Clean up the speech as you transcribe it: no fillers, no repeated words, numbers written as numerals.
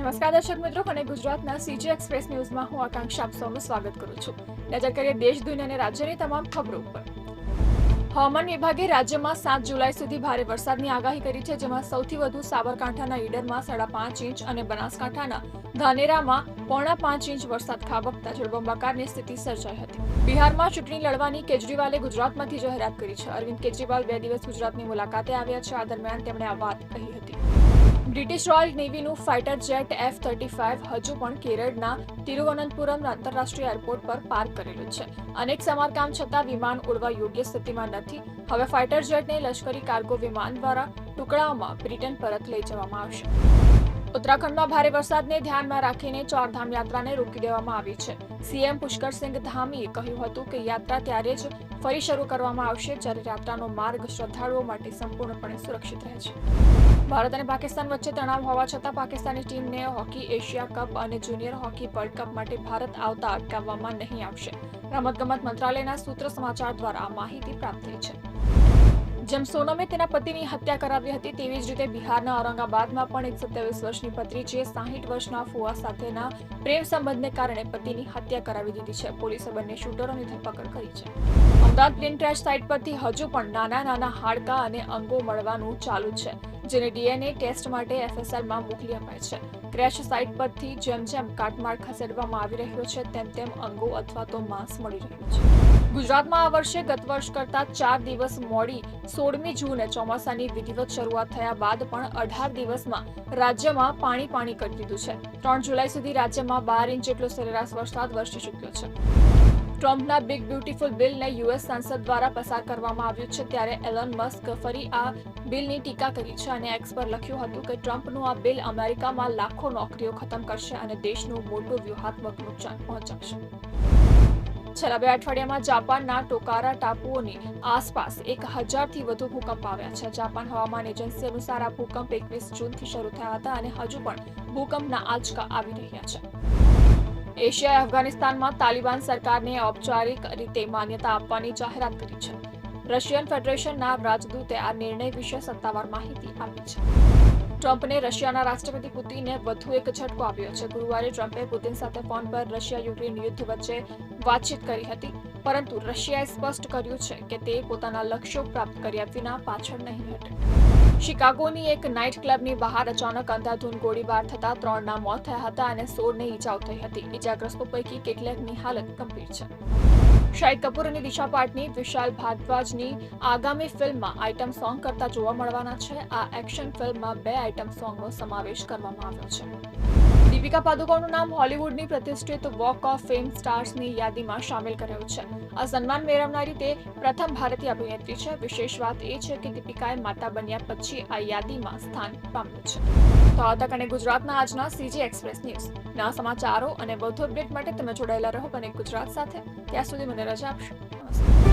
નમસ્કાર દર્શક મિત્રો, અને ગુજરાતના સીજી એક્સપ્રેસ ન્યૂઝમાં હું આકાંક્ષા આપ સૌનું સ્વાગત કરું છું. નજર કરીએ દેશ, દુનિયા અને રાજ્યની તમામ ખબરો ઉપર. હવામાન વિભાગે રાજ્યમાં 7 જુલાઈ સુધી ભારે વરસાદની આગાહી કરી છે, જેમાં સૌથી વધુ સાબરકાંઠાના ઈડરમાં 5.5 ઇંચ અને બનાસકાંઠાના ધાનેરામાં 4.5 ઇંચ વરસાદ ખાબકતા જળબંબાકારની સ્થિતિ સર્જાઈ હતી. બિહારમાં ચૂંટણી લડવાની કેજરીવાલે ગુજરાતમાંથી જાહેરાત કરી છે. અરવિંદ કેજરીવાલ 2 દિવસ ગુજરાતની મુલાકાતે આવ્યા છે. આ દરમિયાન તેમણે આ વાત કહી હતી. બ્રિટિશ રોયલ નેવીનું ફાઇટર જેટ F-35 હજુ પણ કેરળના તિરુવનંતપુરમ આંતરરાષ્ટ્રીય એરપોર્ટ પર પાર્ક કરેલું છે. અનેક સમારકામ છતાં વિમાન ઉડવા યોગ્ય સ્થિતિમાં નથી. હવે ફાઇટર જેટને લશ્કરી કાર્ગો વિમાન દ્વારા ટુકડાઓમાં બ્રિટન પરત લઈ જવામાં આવશે. ઉત્તરાખંડમાં ભારે વરસાદને ધ્યાનમાં રાખીને ચારધામ યાત્રાને રોકી દેવામાં આવી છે. સીએમ પુષ્કરસિંહ ધામીએ કહ્યું હતું કે યાત્રા ત્યારે જ ફરી શરૂ કરવામાં આવશે જ્યારે યાત્રાનો માર્ગ શ્રદ્ધાળુઓ માટે સંપૂર્ણપણે સુરક્ષિત રહે છે. ભારત અને પાકિસ્તાન વચ્ચે તણાવ હોવા છતાં પાકિસ્તાની ટીમને હોકી એશિયા કપ અને જુનિયર હોકી વર્લ્ડ કપ માટે ભારત આવતા અટકાવવામાં નહીં આવશે. રમતગમત મંત્રાલયના સૂત્ર સમાચાર દ્વારા આ માહિતી પ્રાપ્ત થઈ છે. જેમ સોનમે તેના પતિની હત્યા કરાવી હતી, તેવી જ રીતે બિહારના ઔરંગાબાદમાં પણ એક 27 વર્ષની પત્નીએ 60 વર્ષના ફુવા સાથેના પ્રેમ સંબંધને કારણે પતિની હત્યા કરાવી દીધી છે. પોલીસે બંને શૂટરોની ધરપકડ કરી છે. અમદાવાદ પ્લેન ક્રેશ સાઇટ પરથી હજુ પણ નાના હાડકાં અને અંગો મળવાનું ચાલુ છે, જેને ડીએનએ ટેસ્ટ માટે FSLમાં મોકલી અપાય છે. ક્રેશ સાઇટ પરથી જેમ કાટમાળ ખસેડવામાં આવી રહ્યો છે, તેમ અંગો અથવા તો માંસ મળી રહ્યું છે. ગુજરાતમાં આ વર્ષે ગત વર્ષ કરતા 4 દિવસ મોડી 16મી જૂને ચોમાસાની વિધિવત શરૂઆત થયા બાદ પણ 18 દિવસમાં રાજ્યમાં પાણી કરી દીધું છે. 3 જુલાઈ સુધી રાજ્યમાં 12 ઇંચ જેટલો સરેરાશ વરસાદ વરસી ચૂક્યો છે. ટ્રમ્પના બિગ બ્યુટીફુલ બિલને યુએસ સંસદ દ્વારા પસાર કરવામાં આવ્યું છે, ત્યારે એલન મસ્ક ફરી આ બિલની ટીકા કરી છે અને એક્સ પર લખ્યું હતું કે ટ્રમ્પનું આ બિલ અમેરિકામાં લાખો નોકરીઓ ખતમ કરશે અને દેશનું મોટું વ્યૂહાત્મક નુકસાન પહોંચાડશે. છેલ્લા 2 અઠવાડિયામાં જાપાનના ટોકારા ટાપુઓની આસપાસ 1000થી વધુ ભૂકંપ આવ્યા છે. જાપાન હવામાન એજન્સી અનુસાર આ ભૂકંપ 21 જૂનથી શરૂ થયા હતા અને હજુ પણ ભૂકંપના આંચકા આવી રહ્યા છે. એશિયાએ અફઘાનિસ્તાનમાં તાલિબાન સરકારને ઔપચારિક રીતે માન્યતા આપવાની જાહેરાત કરી છે. રશિયન ફેડરેશનના રાજદૂતે આ નિર્ણય વિશે સત્તાવાર માહિતી આપી છે. ટ્રમ્પને રશિયાના રાષ્ટ્રપતિ પુતિને વધુ એક ઝટકો આપ્યો છે. ગુરુવારે ટ્રમ્પે પુતિન સાથે ફોન પર રશિયા-યુક્રેન યુદ્ધ વચ્ચે વાતચીત કરી હતી, પરંતુ રશિયાએ સ્પષ્ટ કર્યું છે કે તે પોતાના લક્ષ્યો પ્રાપ્ત કર્યા વિના પાછળ નહીં હટે. શિકાગોની એક નાઇટ ક્લબની બહાર અચાનક અંધાધૂંધ ગોળીબાર થતા 3ના મોત થયા હતા અને 16ને ઈજાઓ થઈ હતી. ઈજાગ્રસ્તો પૈકી કેટલાકની હાલત ગંભીર છે. શાહિદ કપૂર અને દિશા પાટની વિશાલ ભારદ્વાજની આગામી ફિલ્મમાં આઇટમ સોંગ કરતા જોવા મળવાના છે. આ એક્શન ફિલ્મમાં 2 આઇટમ સોંગનો સમાવેશ કરવામાં આવ્યો છે. દીપિકા પાદુકોણનું નામ હોલિવૂડની પ્રતિષ્ઠિત વોક ઓફ ફેમ સ્ટાર્સની યાદીમાં સામેલ કરાયું છે. આ સન્માન મેળવનારી તે પ્રથમ ભારતીય અભિનેત્રી છે. વિશેષ વાત એ છે કે દીપિકાએ માતા બન્યા પછી આ યાદીમાં સ્થાન પામ્યું છે. તો આ તક અને ગુજરાતના આજના સીજી એક્સપ્રેસ ન્યૂઝ ના સમાચારો અને વધુ અપડેટ માટે તમે જોડાયેલા રહો બને ગુજરાત સાથે. ત્યાં સુધી મને રજા આપશો. નમસ્કાર.